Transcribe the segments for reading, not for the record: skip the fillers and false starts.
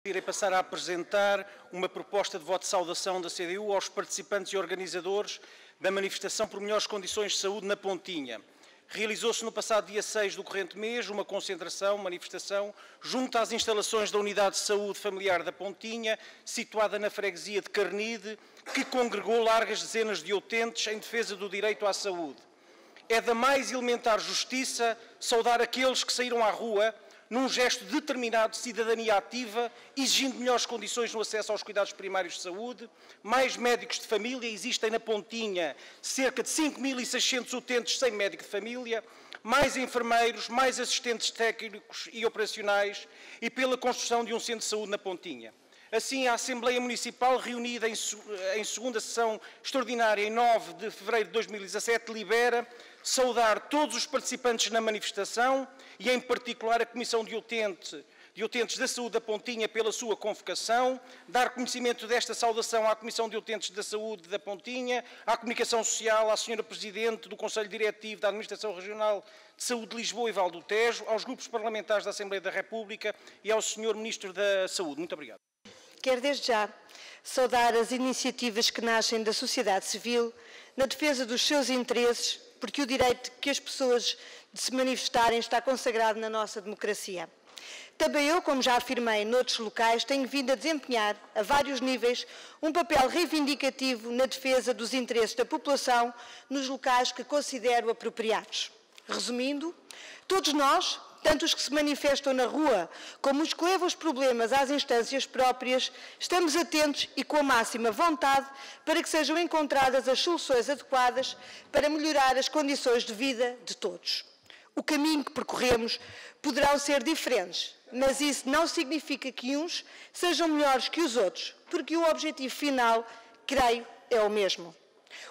Irei passar a apresentar uma proposta de voto de saudação da CDU aos participantes e organizadores da manifestação por melhores condições de saúde na Pontinha. Realizou-se no passado dia 6 do corrente mês uma manifestação, junto às instalações da Unidade de Saúde Familiar da Pontinha, situada na freguesia de Carnide, que congregou largas dezenas de utentes em defesa do direito à saúde. É da mais elementar justiça saudar aqueles que saíram à rua num gesto determinado de cidadania ativa, exigindo melhores condições no acesso aos cuidados primários de saúde, mais médicos de família, existem na Pontinha cerca de 5.600 utentes sem médico de família, mais enfermeiros, mais assistentes técnicos e operacionais e pela construção de um centro de saúde na Pontinha. Assim, a Assembleia Municipal, reunida em segunda sessão extraordinária em 9 de fevereiro de 2017, delibera saudar todos os participantes na manifestação e, em particular, a Comissão de Utentes da Saúde da Pontinha pela sua convocação, dar conhecimento desta saudação à Comissão de Utentes da Saúde da Pontinha, à Comunicação Social, à Sra. Presidente do Conselho Diretivo da Administração Regional de Saúde de Lisboa e Val do Tejo, aos grupos parlamentares da Assembleia da República e ao Sr. Ministro da Saúde. Muito obrigado. Quero desde já saudar as iniciativas que nascem da sociedade civil na defesa dos seus interesses, porque o direito que as pessoas de se manifestarem está consagrado na nossa democracia. Também eu, como já afirmei noutros locais, tenho vindo a desempenhar, a vários níveis, um papel reivindicativo na defesa dos interesses da população nos locais que considero apropriados. Resumindo, todos nós, tanto os que se manifestam na rua como os que levam os problemas às instâncias próprias, estamos atentos e com a máxima vontade para que sejam encontradas as soluções adequadas para melhorar as condições de vida de todos. O caminho que percorremos poderão ser diferentes, mas isso não significa que uns sejam melhores que os outros, porque o objetivo final, creio, é o mesmo.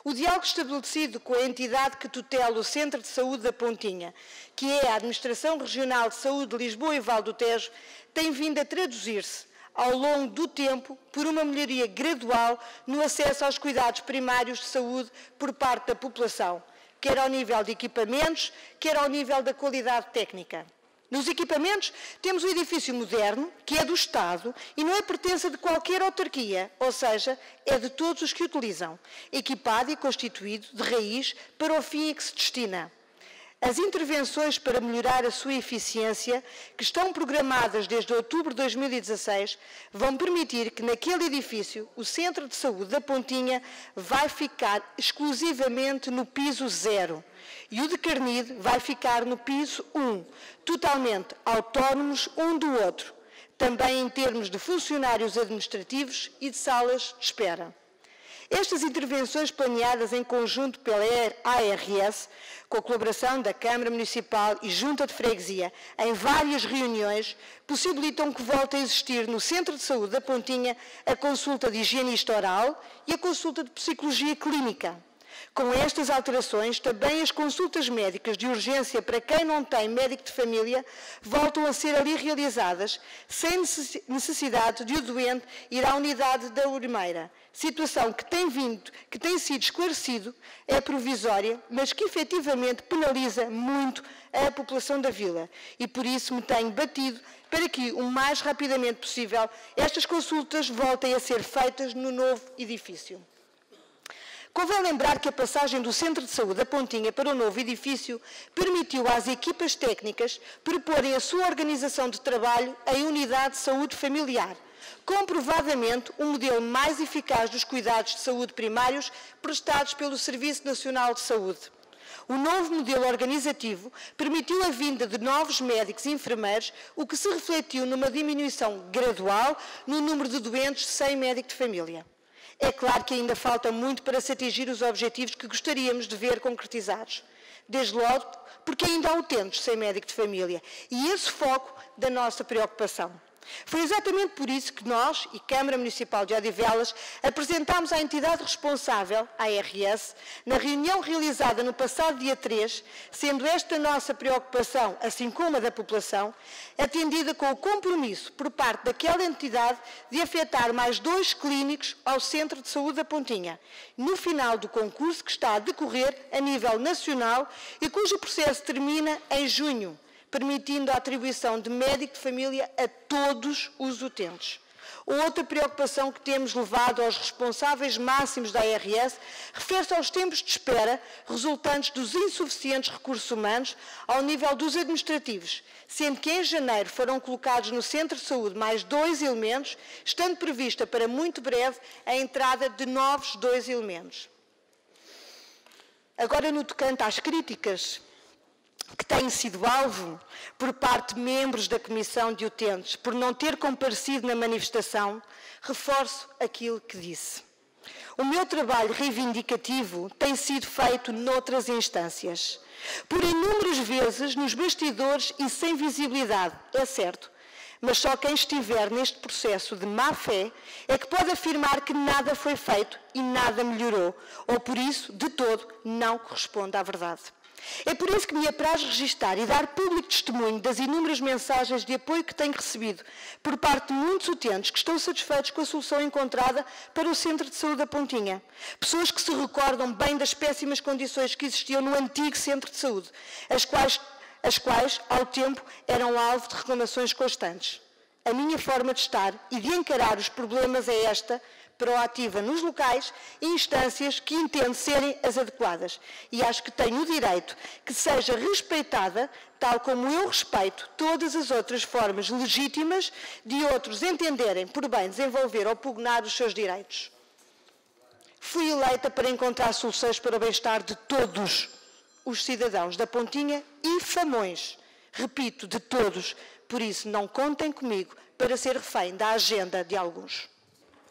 O diálogo estabelecido com a entidade que tutela o Centro de Saúde da Pontinha, que é a Administração Regional de Saúde de Lisboa e Val do Tejo, tem vindo a traduzir-se, ao longo do tempo, por uma melhoria gradual no acesso aos cuidados primários de saúde por parte da população, quer ao nível de equipamentos, quer ao nível da qualidade técnica. Nos equipamentos, temos um edifício moderno, que é do Estado e não é pertença de qualquer autarquia, ou seja, é de todos os que o utilizam, equipado e constituído de raiz para o fim a que se destina. As intervenções para melhorar a sua eficiência, que estão programadas desde outubro de 2016, vão permitir que naquele edifício o Centro de Saúde da Pontinha vai ficar exclusivamente no piso 0 e o de Carnide vai ficar no piso 1, totalmente autónomos um do outro, também em termos de funcionários administrativos e de salas de espera. Estas intervenções planeadas em conjunto pela ARS, com a colaboração da Câmara Municipal e Junta de Freguesia, em várias reuniões, possibilitam que volte a existir no Centro de Saúde da Pontinha a consulta de higienista oral e a consulta de psicologia clínica. Com estas alterações, também as consultas médicas de urgência para quem não tem médico de família voltam a ser ali realizadas, sem necessidade de o doente ir à unidade da Urmeira. Situação que tem sido esclarecido, é provisória, mas que efetivamente penaliza muito a população da vila. E por isso me tenho batido para que, o mais rapidamente possível, estas consultas voltem a ser feitas no novo edifício. Convém lembrar que a passagem do Centro de Saúde da Pontinha para o novo edifício permitiu às equipas técnicas proporem a sua organização de trabalho em unidade de saúde familiar, comprovadamente um modelo mais eficaz dos cuidados de saúde primários prestados pelo Serviço Nacional de Saúde. O novo modelo organizativo permitiu a vinda de novos médicos e enfermeiros, o que se refletiu numa diminuição gradual no número de doentes sem médico de família. É claro que ainda falta muito para se atingir os objetivos que gostaríamos de ver concretizados. Desde logo, porque ainda há utentes sem médico de família. E esse foco da nossa preocupação. Foi exatamente por isso que nós, e Câmara Municipal de Odivelas, apresentámos à entidade responsável, a ARS, na reunião realizada no passado dia 3, sendo esta nossa preocupação, assim como a da população, atendida com o compromisso por parte daquela entidade de afetar mais 2 clínicos ao Centro de Saúde da Pontinha, no final do concurso que está a decorrer a nível nacional e cujo processo termina em junho, permitindo a atribuição de médico de família a todos os utentes. Outra preocupação que temos levado aos responsáveis máximos da ARS refere-se aos tempos de espera resultantes dos insuficientes recursos humanos ao nível dos administrativos, sendo que em janeiro foram colocados no Centro de Saúde mais 2 elementos, estando prevista para muito breve a entrada de novos 2 elementos. Agora, no tocante às críticas que têm sido alvo por parte de membros da Comissão de Utentes por não ter comparecido na manifestação, reforço aquilo que disse. O meu trabalho reivindicativo tem sido feito noutras instâncias, por inúmeras vezes nos bastidores e sem visibilidade, é certo, mas só quem estiver neste processo de má-fé é que pode afirmar que nada foi feito e nada melhorou, ou por isso, de todo, não corresponde à verdade. É por isso que me apraz registar e dar público testemunho das inúmeras mensagens de apoio que tenho recebido por parte de muitos utentes que estão satisfeitos com a solução encontrada para o Centro de Saúde da Pontinha. Pessoas que se recordam bem das péssimas condições que existiam no antigo Centro de Saúde, as quais, ao tempo, eram alvo de reclamações constantes. A minha forma de estar e de encarar os problemas é esta, proativa nos locais e instâncias que entendo serem as adequadas. E acho que tenho o direito que seja respeitada, tal como eu respeito todas as outras formas legítimas de outros entenderem por bem desenvolver ou pugnar os seus direitos. Fui eleita para encontrar soluções para o bem-estar de todos os cidadãos da Pontinha e Famões. Repito, de todos. Por isso, não contem comigo para ser refém da agenda de alguns.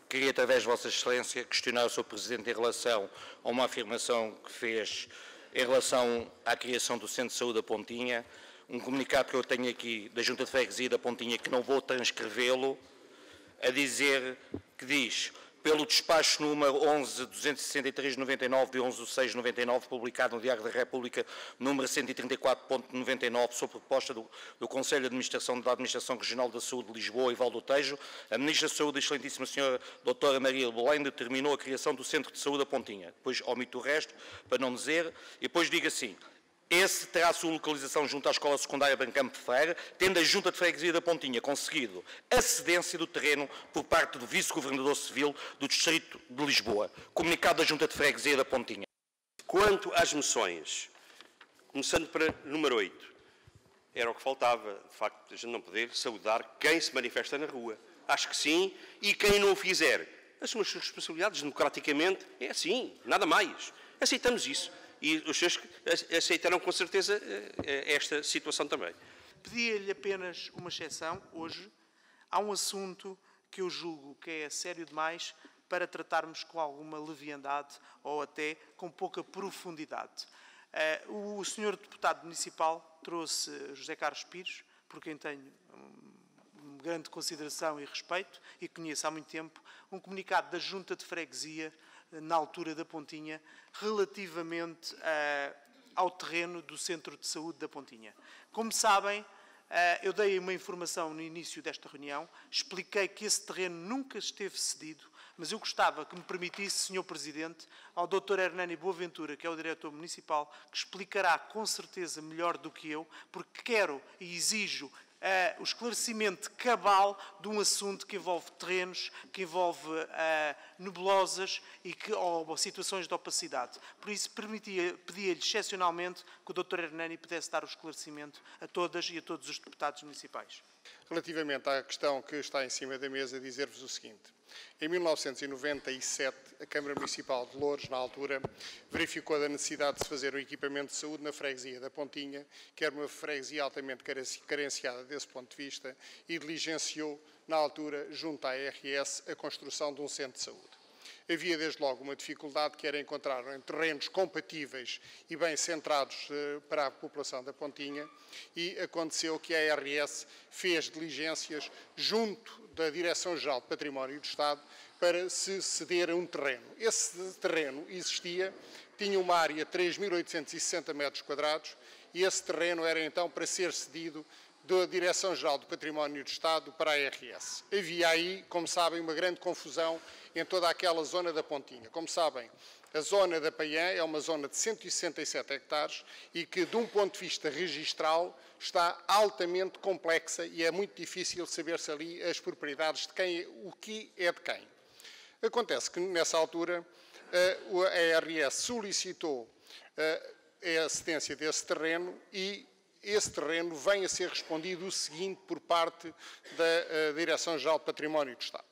Queria, através de Vossa Excelência, questionar o Sr. Presidente em relação a uma afirmação que fez em relação à criação do Centro de Saúde da Pontinha, um comunicado que eu tenho aqui da Junta de Freguesia da Pontinha, que não vou transcrevê-lo, a dizer, que diz, pelo despacho número 11.263/99 de 11/6/99, publicado no Diário da República, número 134.99, sob proposta do Conselho de Administração da Administração Regional da Saúde de Lisboa e Val do Tejo, a Ministra da Saúde, a Excelentíssima Senhora Doutora Maria Belém, determinou a criação do Centro de Saúde da Pontinha. Depois omito o resto, para não dizer, e depois digo assim, esse terá a sua localização junto à Escola Secundária de Campo de Feira, tendo a Junta de Freguesia da Pontinha conseguido a cedência do terreno por parte do Vice-Governador Civil do Distrito de Lisboa. Comunicado da Junta de Freguesia da Pontinha. Quanto às moções, começando para número 8, era o que faltava, de facto, a gente não poder saudar quem se manifesta na rua. Acho que sim, e quem não o fizer, assume as suas responsabilidades democraticamente, é assim, nada mais. Aceitamos isso. E os senhores aceitarão com certeza esta situação também. Pedia-lhe apenas uma exceção hoje. Há um assunto que eu julgo que é sério demais para tratarmos com alguma leviandade ou até com pouca profundidade. O senhor deputado municipal trouxe José Carlos Pires, por quem tenho grande consideração e respeito e conheço há muito tempo, um comunicado da Junta de Freguesia na altura da Pontinha, relativamente ao terreno do Centro de Saúde da Pontinha. Como sabem, eu dei uma informação no início desta reunião, expliquei que esse terreno nunca esteve cedido, mas eu gostava que me permitisse, Sr. Presidente, ao Dr. Hernani Boaventura, que é o diretor municipal, que explicará com certeza melhor do que eu, porque quero e exijo o esclarecimento cabal de um assunto que envolve terrenos, que envolve nebulosas ou situações de opacidade. Por isso, pedia-lhe excepcionalmente que o Dr. Hernani pudesse dar o esclarecimento a todas e a todos os deputados municipais. Relativamente à questão que está em cima da mesa, dizer-vos o seguinte. Em 1997, a Câmara Municipal de Loures, na altura, verificou a necessidade de se fazer um equipamento de saúde na freguesia da Pontinha, que era uma freguesia altamente carenciada desse ponto de vista, e diligenciou, na altura, junto à ARS, a construção de um centro de saúde. Havia, desde logo, uma dificuldade que era encontrar terrenos compatíveis e bem centrados para a população da Pontinha, e aconteceu que a ARS fez diligências junto da Direção-Geral de Património do Estado para se ceder a um terreno. Esse terreno existia, tinha uma área de 3.860 metros quadrados e esse terreno era então para ser cedido da Direção-Geral do Património do Estado para a ARS. Havia aí, como sabem, uma grande confusão em toda aquela zona da Pontinha. Como sabem, a zona da Paiã é uma zona de 167 hectares e que, de um ponto de vista registral, está altamente complexa e é muito difícil saber-se ali as propriedades de quem, o que é de quem. Acontece que, nessa altura, a ARS solicitou a cedência desse terreno e esse terreno vem a ser respondido o seguinte por parte da Direção-Geral de Património do Estado.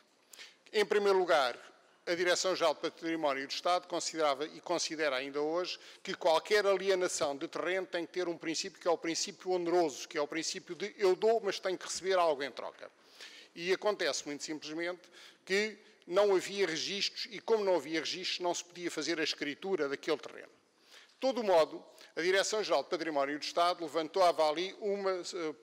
Em primeiro lugar, a Direção-Geral de Património do Estado considerava e considera ainda hoje que qualquer alienação de terreno tem que ter um princípio que é o princípio oneroso, que é o princípio de eu dou, mas tenho que receber algo em troca. E acontece muito simplesmente que não havia registros e, como não havia registros, não se podia fazer a escritura daquele terreno. De todo modo, a Direção-Geral de Património do Estado levantava ali uma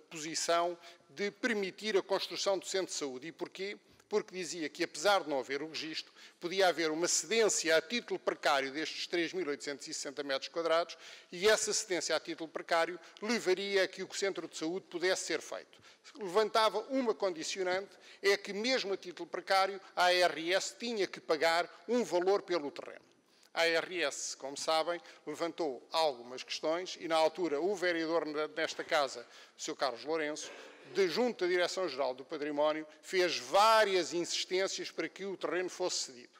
posição de permitir a construção do centro de saúde. E porquê? Porque dizia que, apesar de não haver o registro, podia haver uma cedência a título precário destes 3.860 metros quadrados e essa cedência a título precário levaria a que o centro de saúde pudesse ser feito. Levantava uma condicionante, é que mesmo a título precário, a ARS tinha que pagar um valor pelo terreno. A ARS, como sabem, levantou algumas questões e, na altura, o vereador nesta casa, o Sr. Carlos Lourenço, junto da Direção-Geral do Património, fez várias insistências para que o terreno fosse cedido.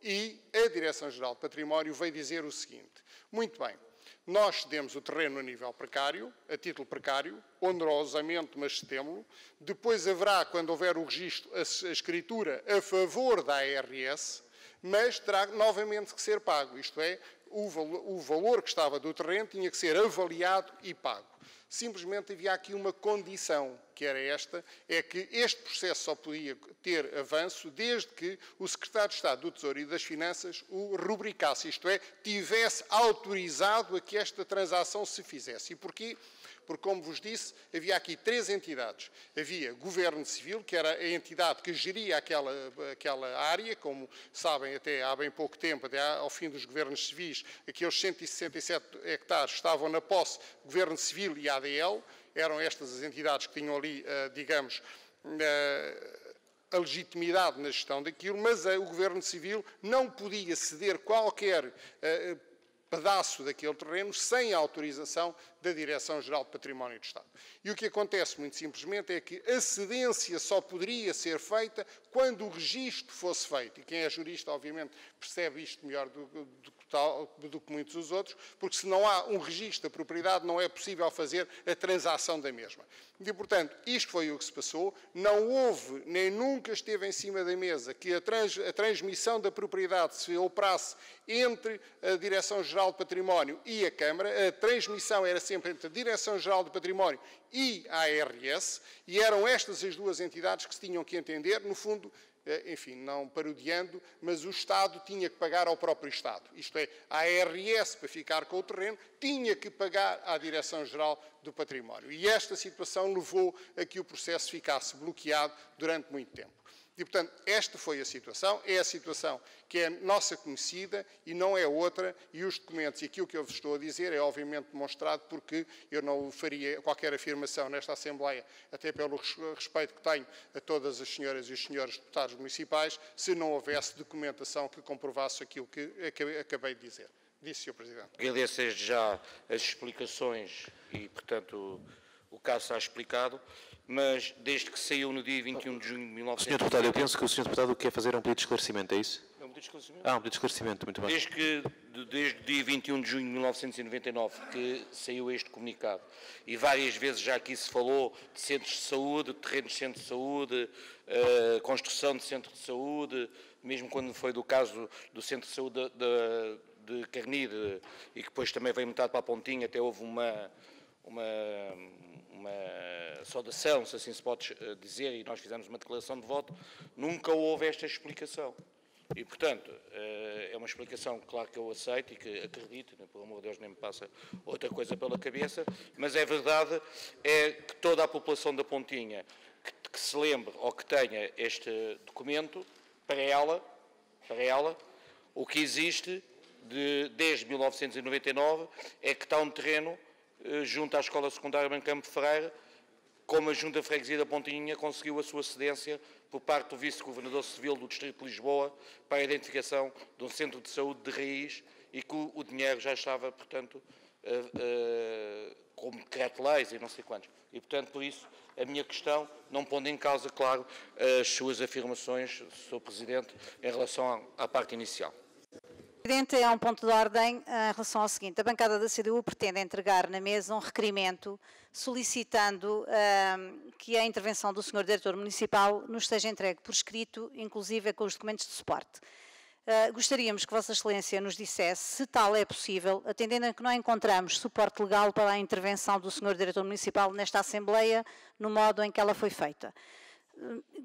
E a Direção-Geral do Património veio dizer o seguinte: muito bem, nós cedemos o terreno a nível precário, a título precário, onerosamente, mas cedemos-lo. Depois haverá, quando houver o registro, a escritura a favor da ARS, mas terá novamente que ser pago, isto é, o valor que estava do terreno tinha que ser avaliado e pago. Simplesmente havia aqui uma condição, que era esta, é que este processo só podia ter avanço desde que o Secretário de Estado do Tesouro e das Finanças o rubricasse, isto é, tivesse autorizado a que esta transação se fizesse. E porquê? Porque, como vos disse, havia aqui três entidades. Havia Governo Civil, que era a entidade que geria aquela área, como sabem, até há bem pouco tempo, até ao fim dos governos civis, aqueles 167 hectares estavam na posse Governo Civil e ADL, eram estas as entidades que tinham ali, digamos, a legitimidade na gestão daquilo, mas o Governo Civil não podia ceder qualquer pedaço daquele terreno sem a autorização da Direção-Geral de Património do Estado. E o que acontece, muito simplesmente, é que a cedência só poderia ser feita quando o registro fosse feito. E quem é jurista, obviamente, percebe isto melhor do que muitos dos outros, porque se não há um registro da propriedade, não é possível fazer a transação da mesma. E, portanto, isto foi o que se passou. Não houve, nem nunca esteve em cima da mesa, que a transmissão da propriedade se operasse entre a Direção-Geral de Património e a Câmara. A transmissão era sempre entre a Direção-Geral de Património e a ARS, e eram estas as duas entidades que se tinham que entender, no fundo, enfim, não parodiando, mas o Estado tinha que pagar ao próprio Estado. Isto é, a ARS, para ficar com o terreno, tinha que pagar à Direção-Geral do Património. E esta situação levou a que o processo ficasse bloqueado durante muito tempo. E, portanto, esta foi a situação, é a situação que é nossa conhecida e não é outra, e os documentos e aquilo que eu vos estou a dizer é obviamente demonstrado, porque eu não faria qualquer afirmação nesta Assembleia, até pelo respeito que tenho a todas as senhoras e os senhores deputados municipais, se não houvesse documentação que comprovasse aquilo que acabei de dizer. Disse, Sr. Presidente. Agradeço desde já as explicações e, portanto, o caso está explicado. Mas desde que saiu no dia 21 de junho de 1900... Sr. Deputado, eu penso que o Sr. Deputado quer fazer um pedido de esclarecimento, é isso? É um pedido de esclarecimento? Ah, um pedido de esclarecimento, muito bem. Desde o dia 21 de junho de 1999 que saiu este comunicado, e várias vezes já aqui se falou de centros de saúde, de terrenos de centros de saúde, construção de centros de saúde, mesmo quando foi do caso do centro de saúde de Carnide, e que depois também veio metade para a Pontinha, até houve uma saudação, se assim se pode dizer, e nós fizemos uma declaração de voto, nunca houve esta explicação. E, portanto, é uma explicação, claro, que eu aceito e que acredito, né, pelo amor de Deus, nem me passa outra coisa pela cabeça, mas é verdade, é que toda a população da Pontinha que se lembre ou que tenha este documento, para ela, o que existe desde 1999 é que está um terreno junto à Escola Secundária Campo Ferreira, como a Junta de Freguesia da Pontinha conseguiu a sua cedência por parte do Vice-Governador Civil do Distrito de Lisboa para a identificação de um centro de saúde de raiz e que o dinheiro já estava, portanto, como decreto-leis e não sei quantos. E, portanto, por isso, a minha questão, não pondo em causa, claro, as suas afirmações, Sr. Presidente, em relação à parte inicial. Presidente, é um ponto de ordem em relação ao seguinte. A bancada da CDU pretende entregar na mesa um requerimento solicitando que a intervenção do Sr. Diretor Municipal nos seja entregue por escrito, inclusive com os documentos de suporte. Gostaríamos que Vossa Excelência nos dissesse se tal é possível, atendendo a que não encontramos suporte legal para a intervenção do Sr. Diretor Municipal nesta Assembleia, no modo em que ela foi feita.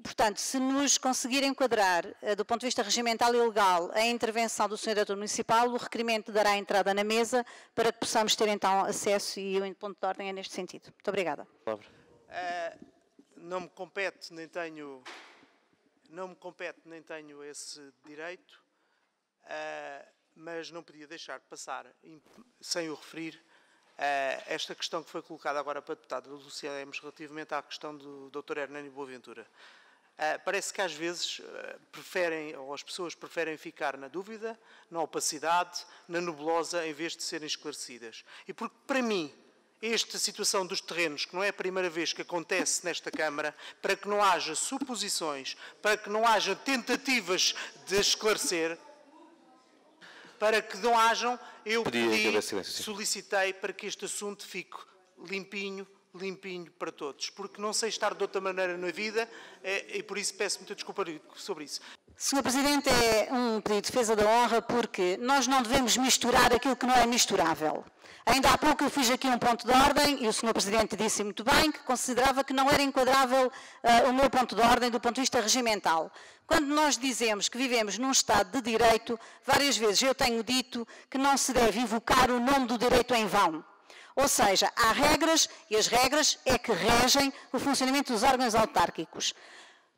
Portanto, se nos conseguir enquadrar, do ponto de vista regimental e legal, a intervenção do Sr. Diretor Municipal, o requerimento dará entrada na mesa para que possamos ter então acesso e o ponto de ordem é neste sentido. Muito obrigada. Não me compete, nem tenho esse direito, mas não podia deixar de passar, sem o referir, esta questão que foi colocada agora para a deputada Lúcia Lemos relativamente à questão do Dr. Hernânio Boaventura. Parece que às vezes as pessoas preferem ficar na dúvida, na opacidade, na nebulosa, em vez de serem esclarecidas. E porque, para mim, esta situação dos terrenos, que não é a primeira vez que acontece nesta Câmara, para que não haja suposições, para que não haja tentativas de esclarecer, para que não hajam, eu solicitei para que este assunto fique limpinho para todos, porque não sei estar de outra maneira na vida e por isso peço muita desculpa sobre isso. Sr. Presidente, é um pedido de defesa da honra porque nós não devemos misturar aquilo que não é misturável. Ainda há pouco eu fiz aqui um ponto de ordem e o Sr. Presidente disse muito bem que considerava que não era enquadrável o meu ponto de ordem do ponto de vista regimental. Quando nós dizemos que vivemos num Estado de Direito, várias vezes eu tenho dito que não se deve invocar o nome do direito em vão. Ou seja, há regras e as regras é que regem o funcionamento dos órgãos autárquicos.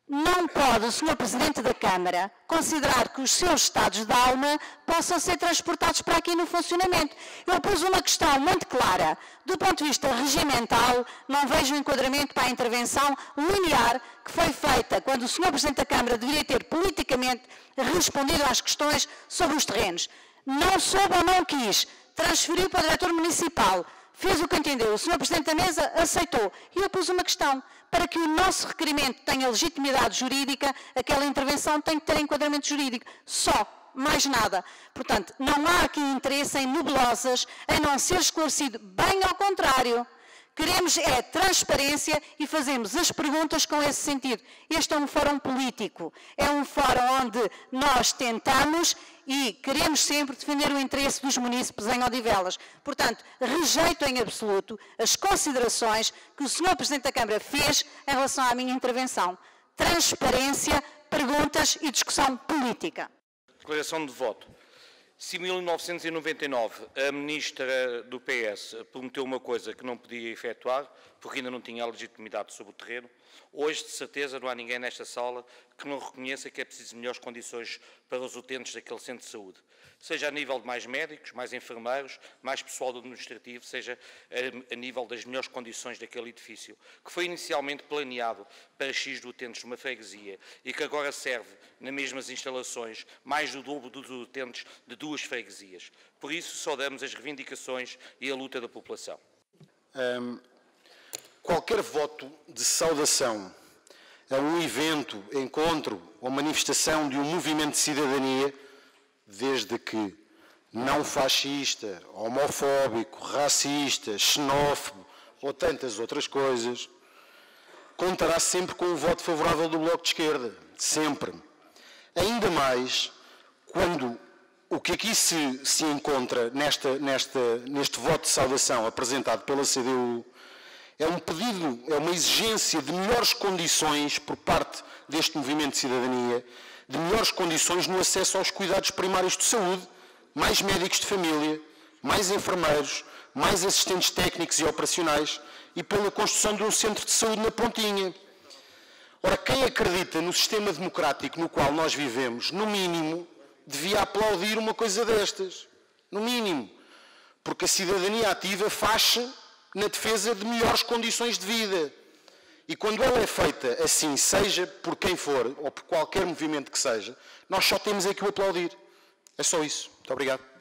Não pode o Sr. Presidente da Câmara considerar que os seus estados de alma possam ser transportados para aqui no funcionamento. Eu pus uma questão muito clara. Do ponto de vista regimental, não vejo enquadramento para a intervenção linear que foi feita quando o Sr. Presidente da Câmara deveria ter politicamente respondido às questões sobre os terrenos. Não soube ou não quis, transferiu para o Diretor Municipal, fez o que entendeu. O Sr. Presidente da Mesa aceitou. E eu pus uma questão. Para que o nosso requerimento tenha legitimidade jurídica, aquela intervenção tem que ter enquadramento jurídico. Só, mais nada. Portanto, não há aqui interesse em nebulosas, em não ser esclarecido. Bem ao contrário. Queremos é transparência e fazemos as perguntas com esse sentido. Este é um fórum político. É um fórum onde nós tentamos e queremos sempre defender o interesse dos munícipes em Odivelas. Portanto, rejeito em absoluto as considerações que o Sr. Presidente da Câmara fez em relação à minha intervenção. Transparência, perguntas e discussão política. Declaração de voto. Se em 1999 a ministra do PS prometeu uma coisa que não podia efetuar, porque ainda não tinha a legitimidade sobre o terreno, hoje, de certeza, não há ninguém nesta sala que não reconheça que é preciso melhores condições para os utentes daquele centro de saúde. Seja a nível de mais médicos, mais enfermeiros, mais pessoal do administrativo, seja a nível das melhores condições daquele edifício, que foi inicialmente planeado para X de utentes de uma freguesia e que agora serve, nas mesmas instalações, mais do dobro dos utentes de duas freguesias. Por isso, saudamos as reivindicações e a luta da população. Qualquer voto de saudação a um evento, encontro ou manifestação de um movimento de cidadania, desde que não fascista, homofóbico, racista, xenófobo ou tantas outras coisas, contará sempre com o voto favorável do Bloco de Esquerda. Sempre. Ainda mais quando o que aqui se encontra neste voto de saudação apresentado pela CDU é um pedido, é uma exigência de melhores condições por parte deste movimento de cidadania, de melhores condições no acesso aos cuidados primários de saúde, mais médicos de família, mais enfermeiros, mais assistentes técnicos e operacionais e pela construção de um centro de saúde na Pontinha. Ora, quem acredita no sistema democrático no qual nós vivemos, no mínimo, devia aplaudir uma coisa destas. No mínimo. Porque a cidadania ativa faz-se na defesa de melhores condições de vida. E quando ela é feita assim, seja por quem for, ou por qualquer movimento que seja, nós só temos aqui o aplaudir. É só isso. Muito obrigado.